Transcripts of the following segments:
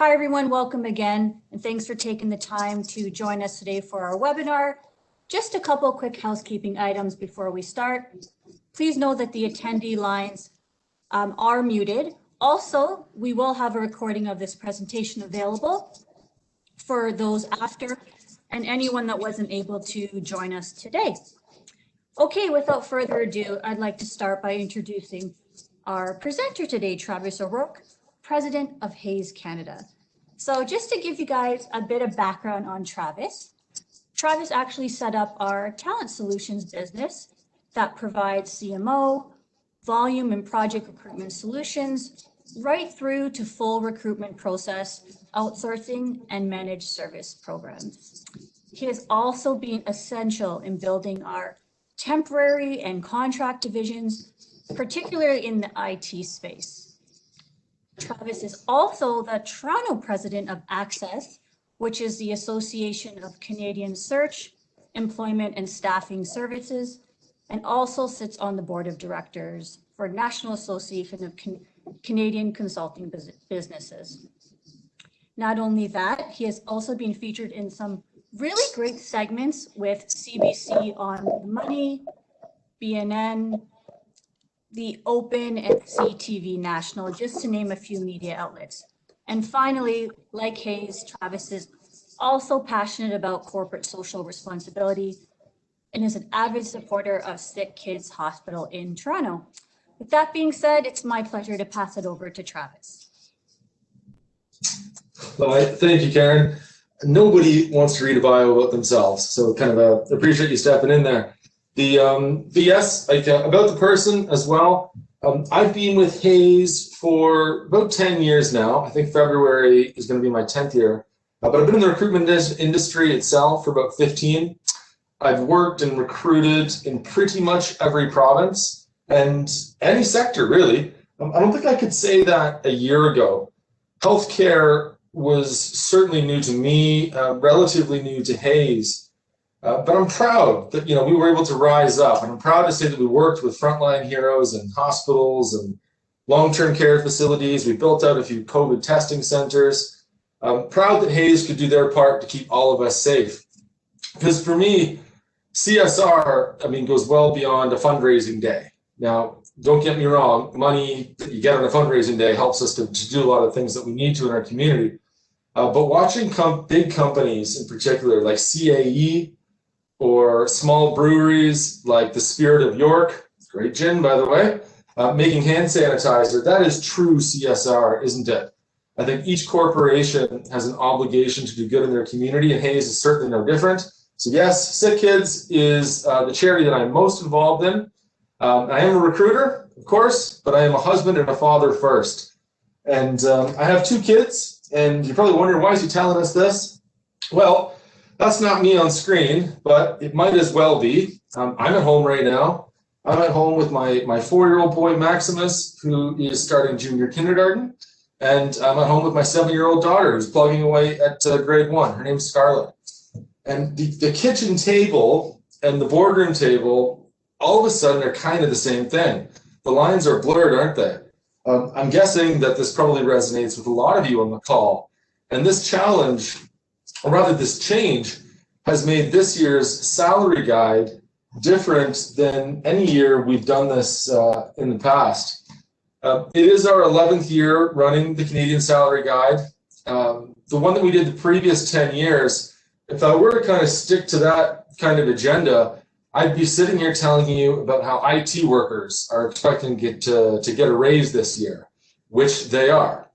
Hi everyone, welcome again, and thanks for taking the time to join us today for our webinar. Just a couple quick housekeeping items before we start. Please know that the attendee lines are muted. Also, we will have a recording of this presentation available for those after and anyone that wasn't able to join us today. Okay, without further ado, I'd like to start by introducing our presenter today, Travis O'Rourke, President of Hays Canada. So just to give you guys a bit of background on Travis, Travis actually set up our talent solutions business that provides CMO, volume and project recruitment solutions, right through to full recruitment process, outsourcing and managed service programs. He has also been essential in building our temporary and contract divisions, particularly in the IT space. Travis is also the Toronto president of Access, which is the Association of Canadian Search, Employment and Staffing Services, and also sits on the board of directors for National Association of Canadian Consulting Businesses. Not only that, he has also been featured in some really great segments with CBC on the Money, BNN, the Open, and CTV National, just to name a few media outlets. And finally, like Hays, Travis is also passionate about corporate social responsibility and is an avid supporter of Sick Kids Hospital in Toronto. With that being said, it's my pleasure to pass it over to Travis. Well, thank you, Karen. Nobody wants to read a bio about themselves, so kind of appreciate you stepping in there. Yes, about the person as well. I've been with Hays for about 10 years now. I think February is going to be my 10th year, but I've been in the recruitment industry itself for about 15. I've worked and recruited in pretty much every province and any sector, really. I don't think I could say that a year ago. Healthcare was certainly new to me, relatively new to Hays. But I'm proud that we were able to rise up, and I'm proud to say that we worked with frontline heroes in hospitals and long-term care facilities. We built out a few COVID testing centers. I'm proud that Hays could do their part to keep all of us safe. Because for me, CSR, goes well beyond a fundraising day. Now, don't get me wrong, money that you get on a fundraising day helps us to do a lot of things that we need to in our community. But watching big companies in particular, like CAE, or small breweries like the Spirit of York, great gin, by the way, making hand sanitizer, that is true CSR, isn't it? I think each corporation has an obligation to do good in their community, and Hays is certainly no different. So yes, Sick Kids is the charity that I'm most involved in. I am a recruiter, of course, but I am a husband and a father first. And I have 2 kids, and you're probably wondering, why is he telling us this? Well, that's not me on screen, but it might as well be. I'm at home right now. I'm at home with my 4-year-old boy, Maximus, who is starting junior kindergarten. And I'm at home with my 7-year-old daughter, who's plugging away at grade 1. Her name's Scarlett. And the kitchen table and the boardroom table, all of a sudden, are kind of the same thing. The lines are blurred, aren't they? I'm guessing that this probably resonates with a lot of you on the call. And this challenge, or rather this change, has made this year's salary guide different than any year we've done this in the past. It is our 11th year running the Canadian Salary Guide. The one that we did the previous 10 years, if I were to kind of stick to that kind of agenda, I'd be sitting here telling you about how IT workers are expecting to get a raise this year, which they are.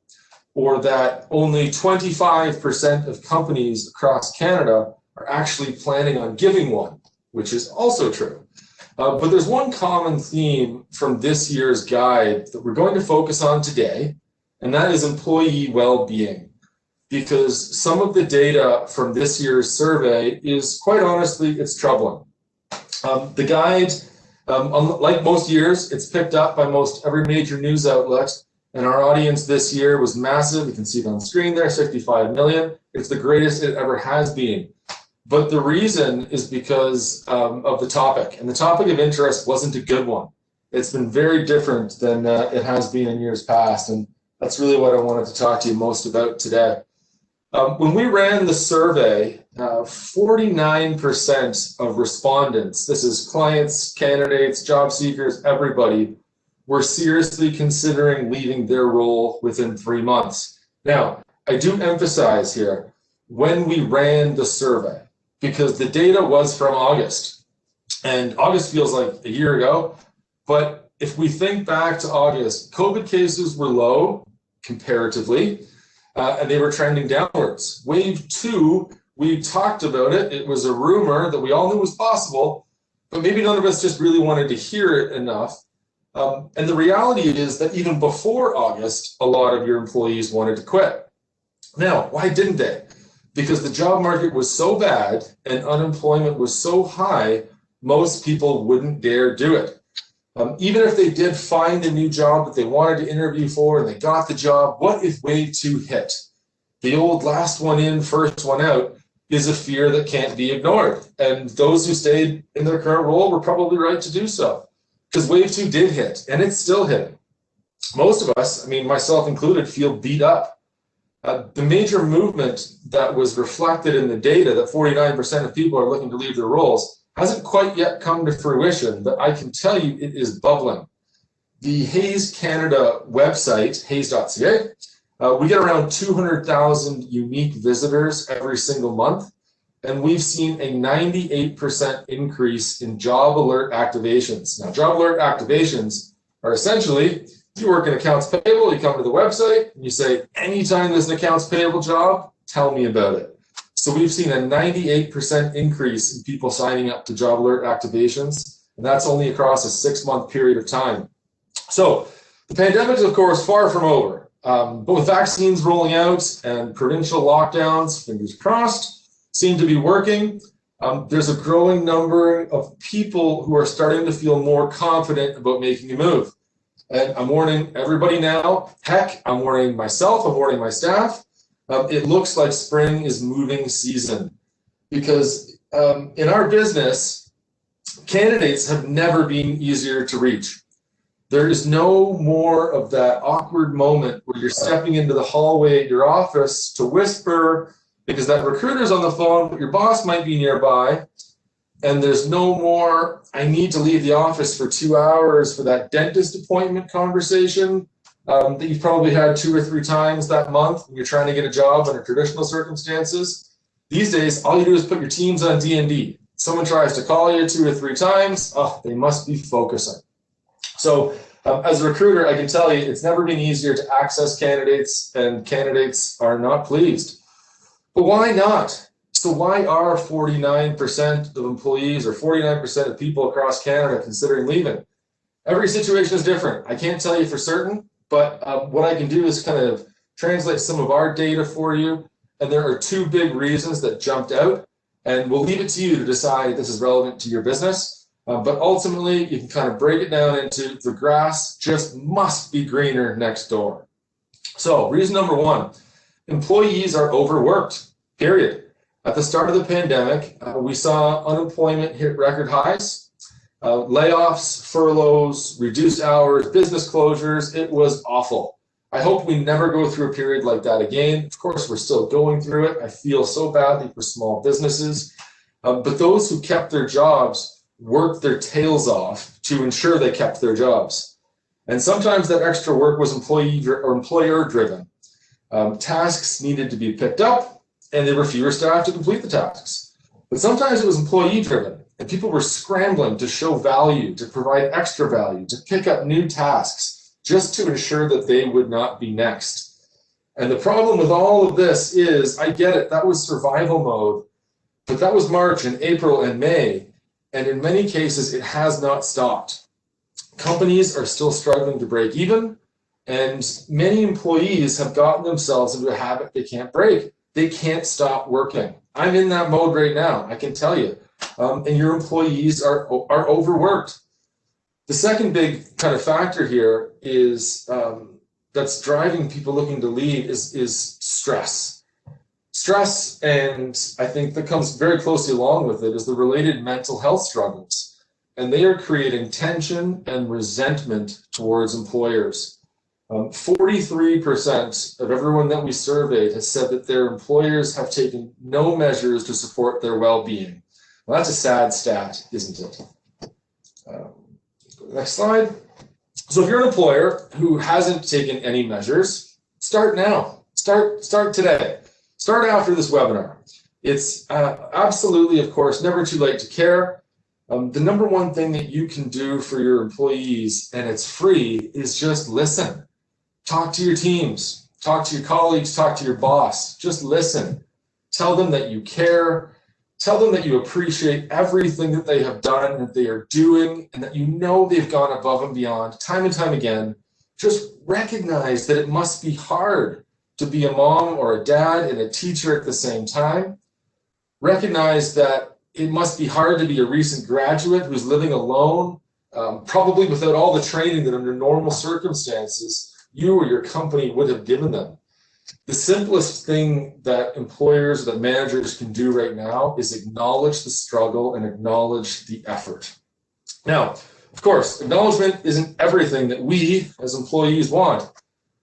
Or that only 25% of companies across Canada are actually planning on giving one, which is also true. But there's one common theme from this year's guide that we're going to focus on today, and that is employee well-being. Because some of the data from this year's survey is, quite honestly, it's troubling. The guide, like most years, it's picked up by most every major news outlet. And our audience this year was massive. You can see it on screen there, 65 million. It's the greatest it ever has been. But the reason is because of the topic. And the topic of interest wasn't a good one. It's been very different than it has been in years past. And That's really what I wanted to talk to you most about today. When we ran the survey, 49% of respondents, this is clients, candidates, job seekers, everybody, were seriously considering leaving their role within 3 months. Now, I do emphasize here, when we ran the survey, because the data was from August, and August feels like a year ago, but if we think back to August, COVID cases were low comparatively, and they were trending downwards. Wave 2, we talked about it. It was a rumor that we all knew was possible, but maybe none of us just really wanted to hear it enough. And the reality is that even before August, a lot of your employees wanted to quit. Now, why didn't they? Because the job market was so bad and unemployment was so high, most people wouldn't dare do it. Even if they did find a new job that they wanted to interview for and they got the job, what if wave 2 hit? The old last one in, first one out is a fear that can't be ignored. And those who stayed in their current role were probably right to do so, because wave 2 did hit, and it's still hitting. Most of us, I mean, myself included, feel beat up. The major movement that was reflected in the data, that 49% of people are looking to leave their roles, hasn't quite yet come to fruition, but I can tell you it is bubbling. The Hays Canada website, hays.ca, we get around 200,000 unique visitors every single month, and we've seen a 98% increase in job alert activations. Now, job alert activations are essentially, you work in accounts payable, you come to the website, and you say, anytime there's an accounts payable job, tell me about it. So we've seen a 98% increase in people signing up to job alert activations, and that's only across a 6-month period of time. So the pandemic is, of course, far from over, but with vaccines rolling out and provincial lockdowns, fingers crossed, seem to be working, there's a growing number of people who are starting to feel more confident about making a move. And I'm warning everybody now, heck, I'm warning myself, I'm warning my staff, it looks like spring is moving season, because in our business, candidates have never been easier to reach. There is no more of that awkward moment where you're stepping into the hallway at your office to whisper because that recruiter's on the phone, but your boss might be nearby. And there's no more, I need to leave the office for 2 hours for that dentist appointment conversation that you've probably had 2 or 3 times that month when you're trying to get a job under traditional circumstances. These days, all you do is put your teams on D&D. Someone tries to call you 2 or 3 times, oh, they must be focusing. So as a recruiter, I can tell you it's never been easier to access candidates, and candidates are not pleased. But why not? So why are 49% of employees or 49% of people across Canada considering leaving? Every situation is different. I can't tell you for certain, but what I can do is kind of translate some of our data for you. And there are 2 big reasons that jumped out, and we'll leave it to you to decide if this is relevant to your business. But ultimately, you can kind of break it down into the grass just must be greener next door. So reason number 1, employees are overworked, period. At the start of the pandemic, we saw unemployment hit record highs, layoffs, furloughs, reduced hours, business closures. It was awful. I hope we never go through a period like that again. Of course, we're still going through it. I feel so badly for small businesses. But those who kept their jobs worked their tails off to ensure they kept their jobs. And sometimes that extra work was employee or employer driven. Tasks needed to be picked up, and there were fewer staff to complete the tasks. But sometimes it was employee driven, and people were scrambling to show value, to provide extra value, to pick up new tasks, just to ensure that they would not be next. And the problem with all of this is, I get it, that was survival mode, but that was March and April and May, and in many cases, it has not stopped. Companies are still struggling to break even, and many employees have gotten themselves into a habit they can't break. They can't stop working. I'm in that mode right now, I can tell you. And your employees are overworked. The second big kind of factor here is that's driving people looking to leave is stress. Stress, and I think that comes very closely along with it, is the related mental health struggles. And they are creating tension and resentment towards employers. 43% of everyone that we surveyed has said that their employers have taken no measures to support their well-being. Well, that's a sad stat, isn't it? Next slide. So if you're an employer who hasn't taken any measures, start now. Start today. Start after this webinar. It's absolutely, of course, never too late to care. The number one thing that you can do for your employees, and it's free, is just listen. Talk to your teams, talk to your colleagues, talk to your boss. Just listen. Tell them that you care. Tell them that you appreciate everything that they have done and that they are doing, and that you know they've gone above and beyond time and time again. Just recognize that it must be hard to be a mom or a dad and a teacher at the same time. Recognize that it must be hard to be a recent graduate who's living alone, probably without all the training that under normal circumstances you or your company would have given them. The simplest thing that employers, that managers can do right now is acknowledge the struggle and acknowledge the effort. Now, of course, acknowledgement isn't everything that we as employees want.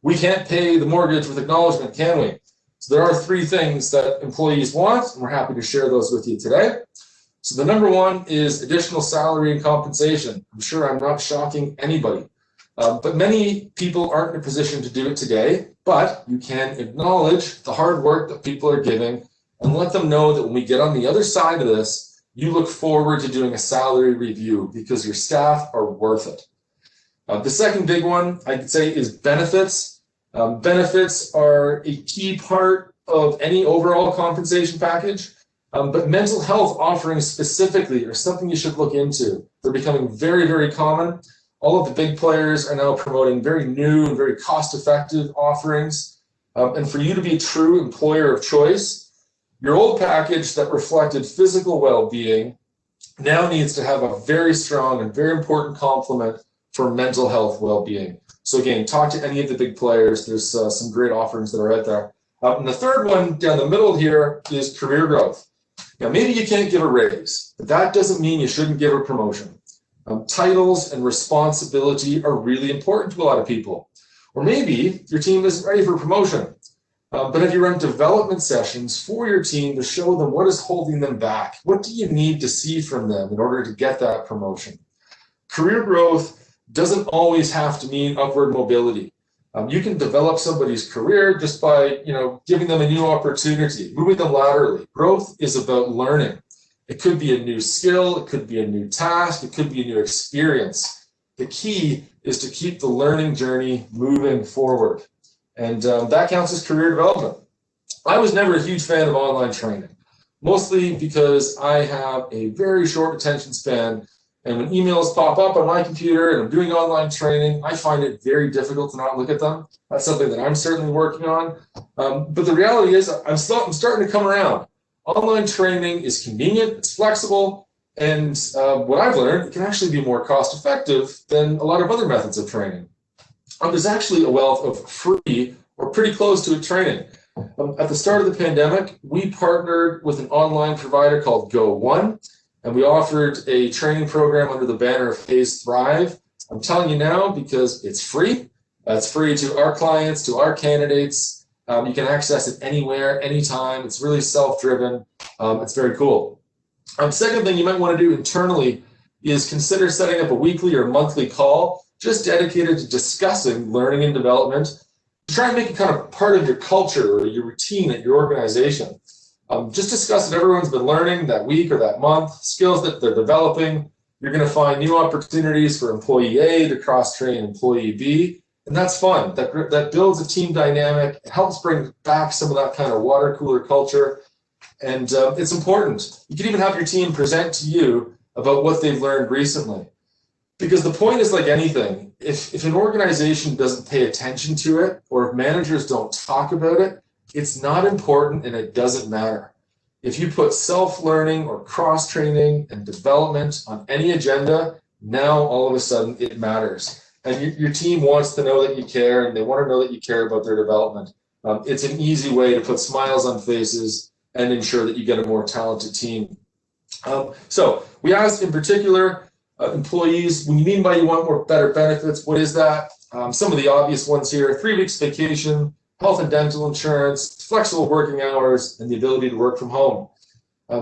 We can't pay the mortgage with acknowledgement, can we? So there are three things that employees want, and we're happy to share those with you today. So the number one is additional salary and compensation. I'm sure I'm not shocking anybody. But many people aren't in a position to do it today, but you can acknowledge the hard work that people are giving and let them know that when we get on the other side of this, you look forward to doing a salary review because your staff are worth it. The second big one I'd say is benefits. Benefits are a key part of any overall compensation package, but mental health offerings specifically are something you should look into. They're becoming very, very common. All of the big players are now promoting very new and very cost-effective offerings. And for you to be a true employer of choice, your old package that reflected physical well-being now needs to have a very strong and very important complement for mental health well-being. So again, talk to any of the big players. There's some great offerings that are out there. And the third one down the middle here is career growth. Now, maybe you can't give a raise, but that doesn't mean you shouldn't give a promotion. Titles and responsibility are really important to a lot of people. Or maybe your team isn't ready for promotion, but have you run development sessions for your team to show them what is holding them back? What do you need to see from them in order to get that promotion? Career growth doesn't always have to mean upward mobility. You can develop somebody's career just by, giving them a new opportunity, moving them laterally. Growth is about learning. It could be a new skill, it could be a new task, it could be a new experience. The key is to keep the learning journey moving forward. And that counts as career development. I was never a huge fan of online training, mostly because I have a very short attention span. And when emails pop up on my computer and I'm doing online training, I find it very difficult to not look at them. That's something that I'm certainly working on. But the reality is I'm starting to come around. Online training is convenient, it's flexible, and what I've learned, it can actually be more cost effective than a lot of other methods of training. There's actually a wealth of free or pretty close to it training. At the start of the pandemic, we partnered with an online provider called Go1, and we offered a training program under the banner of Phase Thrive. I'm telling you now because it's free. It's free to our clients, to our candidates. You can access it anywhere, anytime. It's really self-driven. It's very cool. Second thing you might want to do internally is consider setting up a weekly or monthly call just dedicated to discussing learning and development. Try and make it kind of part of your culture or your routine at your organization. Just discuss what everyone's been learning that week or that month, skills that they're developing. You're going to find new opportunities for employee A to cross-train employee B. And that's fun. That builds a team dynamic. It helps bring back some of that kind of water cooler culture. And it's important. You can even have your team present to you about what they've learned recently. Because the point is like anything. If an organization doesn't pay attention to it, or if managers don't talk about it, it's not important and it doesn't matter. If you put self-learning or cross-training and development on any agenda, now all of a sudden it matters. And your team wants to know that you care, and they want to know that you care about their development. It's an easy way to put smiles on faces and ensure that you get a more talented team. So we asked in particular employees, when you mean by you want more better benefits, what is that? Some of the obvious ones here: 3 weeks vacation, health and dental insurance, flexible working hours, and the ability to work from home.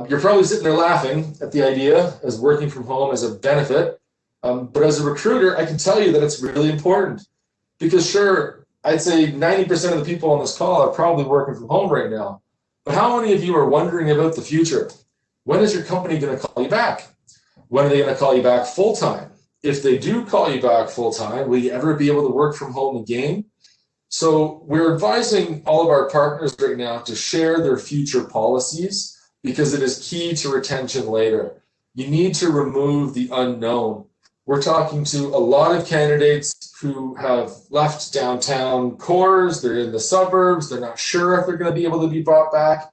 You're probably sitting there laughing at the idea as working from home as a benefit, but as a recruiter, I can tell you that it's really important, because sure, I'd say 90% of the people on this call are probably working from home right now, but how many of you are wondering about the future? When is your company going to call you back? When are they going to call you back full-time? If they do call you back full-time, will you ever be able to work from home again? So we're advising all of our partners right now to share their future policies, because it is key to retention later. You need to remove the unknown. We're talking to a lot of candidates who have left downtown cores, they're in the suburbs, they're not sure if they're going to be able to be brought back.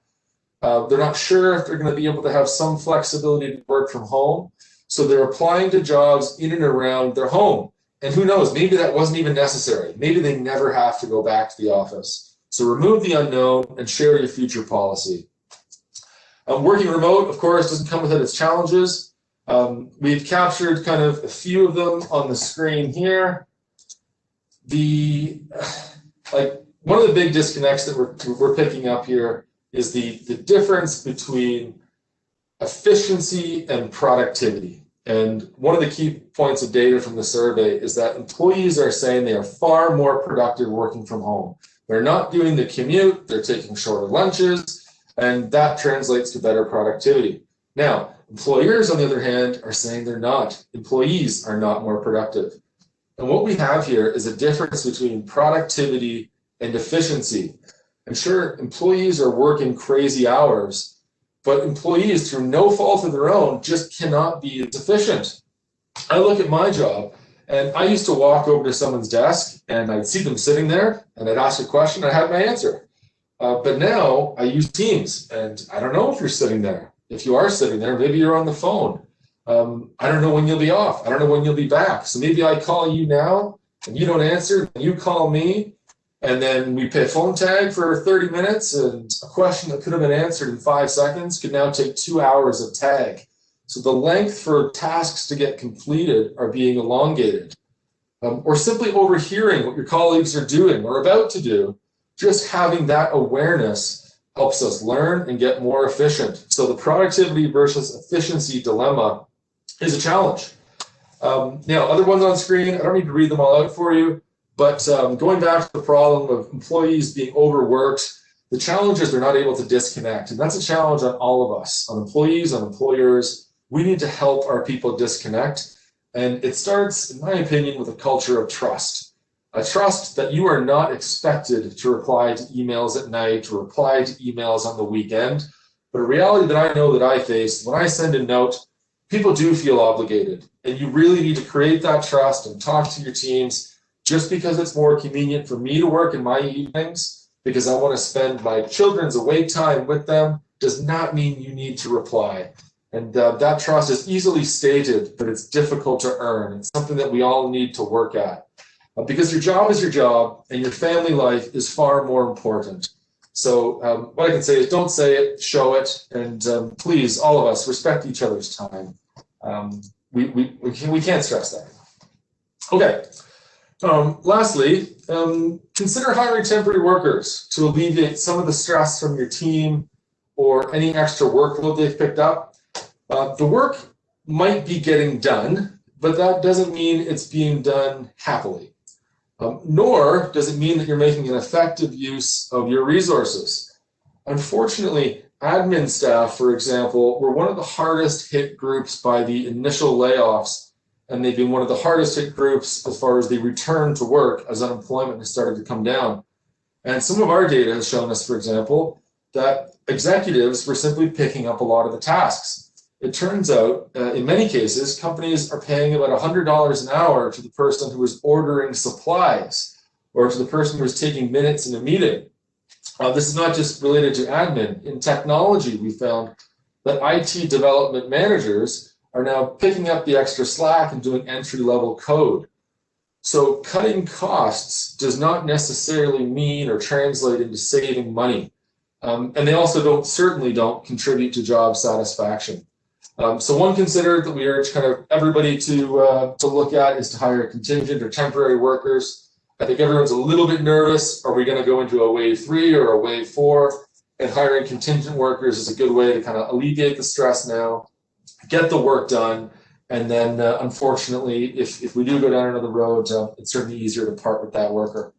They're not sure if they're going to be able to have some flexibility to work from home. So they're applying to jobs in and around their home. And who knows, maybe that wasn't even necessary. Maybe they never have to go back to the office. So remove the unknown and share your future policy. Working remote, of course, doesn't come without its challenges. We've captured kind of a few of them on the screen here. One of the big disconnects that we're picking up here is the difference between efficiency and productivity. And one of the key points of data from the survey is that employees are saying they are far more productive working from home. They're not doing the commute, they're taking shorter lunches, and that translates to better productivity. Now, employers, on the other hand, are saying they're not. Employees are not more productive. And what we have here is a difference between productivity and efficiency. And sure, employees are working crazy hours, but employees, through no fault of their own, just cannot be as efficient. I look at my job, and I used to walk over to someone's desk, and I'd see them sitting there, and I'd ask a question, and I had my answer. But now I use Teams, and I don't know if you're sitting there. If you are sitting there, maybe you're on the phone. I don't know when you'll be off. I don't know when you'll be back. So maybe I call you now, and you don't answer, and you call me, and then we play phone tag for 30 minutes, and a question that could have been answered in 5 seconds could now take 2 hours of tag. So the length for tasks to get completed are being elongated. Or simply overhearing what your colleagues are doing or about to do. Just having that awareness helps us learn and get more efficient. So the productivity versus efficiency dilemma is a challenge. Now, other ones on screen, I don't need to read them all out for you, but going back to the problem of employees being overworked, the challenge is they're not able to disconnect. And that's a challenge on all of us, on employees, on employers. We need to help our people disconnect. And it starts, in my opinion, with a culture of trust. A trust that you are not expected to reply to emails at night or reply to emails on the weekend. But a reality that I know that I face, when I send a note, people do feel obligated. And you really need to create that trust and talk to your teams. Just because it's more convenient for me to work in my evenings, because I want to spend my children's awake time with them, does not mean you need to reply. And that trust is easily stated, but it's difficult to earn. It's something that we all need to work at. Because your job is your job, and your family life is far more important. So what I can say is don't say it, show it, and please, all of us, respect each other's time. We can't stress that. Okay. Lastly, consider hiring temporary workers to alleviate some of the stress from your team or any extra workload they've picked up. The work might be getting done, but that doesn't mean it's being done happily. Nor does it mean that you're making an effective use of your resources. Unfortunately, admin staff, for example, were one of the hardest hit groups by the initial layoffs, and they've been one of the hardest hit groups as far as the return to work as unemployment has started to come down. And some of our data has shown us, for example, that executives were simply picking up a lot of the tasks. It turns out, in many cases, companies are paying about $100 an hour to the person who is ordering supplies or to the person who is taking minutes in a meeting. This is not just related to admin. In technology, we found that IT development managers are now picking up the extra slack and doing entry-level code. So cutting costs does not necessarily mean or translate into saving money. And they also certainly don't contribute to job satisfaction. So one consider that we urge kind of everybody to look at is to hire contingent or temporary workers. I think everyone's a little bit nervous. Are we going to go into a wave 3 or a wave 4? And hiring contingent workers is a good way to kind of alleviate the stress now, get the work done, and then unfortunately, if we do go down another road, it's certainly easier to part with that worker.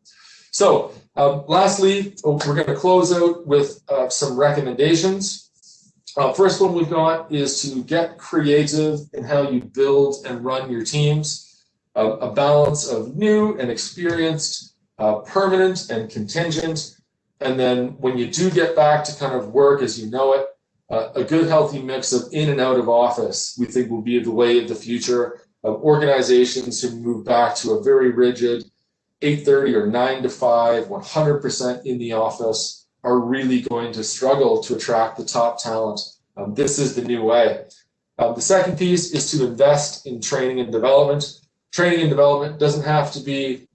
So lastly, we're going to close out with some recommendations. First one we've got is to get creative in how you build and run your teams. A balance of new and experienced, permanent and contingent. And then when you do get back to kind of work as you know it, a good healthy mix of in and out of office, we think will be the way of the future of organizations who move back to a very rigid 8:30 or 9 to 5, 100% in the office are really going to struggle to attract the top talent. This is the new way. The second piece is to invest in training and development. Training and development doesn't have to be,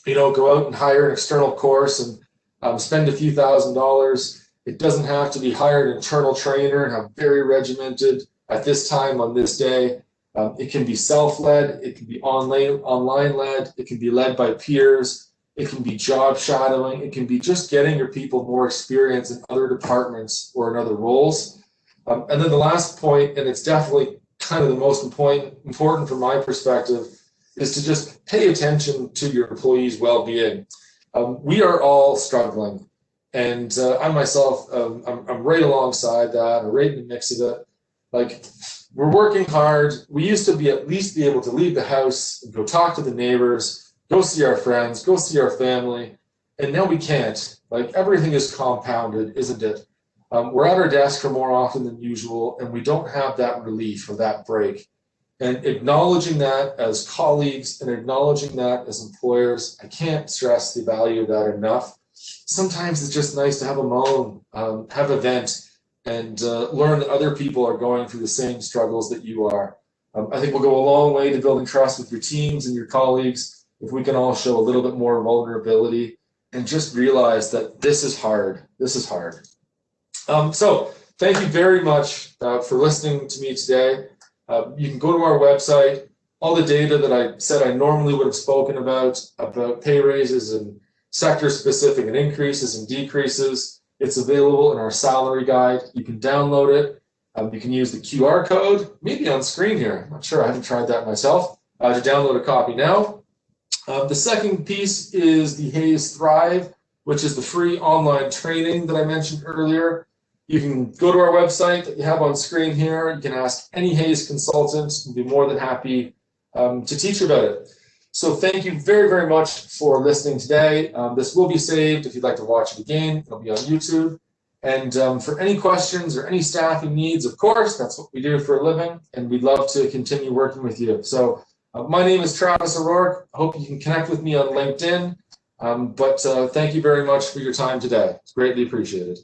go out and hire an external course and spend a few $1,000s. It doesn't have to be hire an internal trainer and have very regimented at this time on this day. It can be self-led. It can be online-led. It can be led by peers. It can be job shadowing. It can be just getting your people more experience in other departments or in other roles. And then the last point, and it's definitely kind of the most important from my perspective, is to just pay attention to your employees' well-being. We are all struggling. And I myself, I'm right alongside that, I'm right in the mix of it. Like, we're working hard. We used to at least be able to leave the house and go talk to the neighbors, go see our friends, go see our family. And now we can't. Like, everything is compounded, isn't it? We're at our desk for more often than usual, and we don't have that relief or that break. And acknowledging that as colleagues and acknowledging that as employers, I can't stress the value of that enough. Sometimes it's just nice to have a moan, have a vent, and learn that other people are going through the same struggles that you are. I think we'll go a long way to building trust with your teams and your colleagues if we can all show a little bit more vulnerability and just realize that this is hard. This is hard. So thank you very much for listening to me today. You can go to our website. All the data that I said I normally would have spoken about pay raises and sector-specific and increases and decreases. It's available in our salary guide. You can download it. You can use the QR code, maybe on screen here. I'm not sure. I haven't tried that myself. To download a copy now. The second piece is the Hayes Thrive, which is the free online training that I mentioned earlier. You can go to our website that you have on screen here. You can ask any Hayes consultant. We'll be more than happy to teach you about it. So thank you very, very much for listening today. This will be saved if you'd like to watch it again. It'll be on YouTube. And for any questions or any staffing needs, of course, that's what we do for a living, and we'd love to continue working with you. So my name is Travis O'Rourke. I hope you can connect with me on LinkedIn. But thank you very much for your time today. It's greatly appreciated.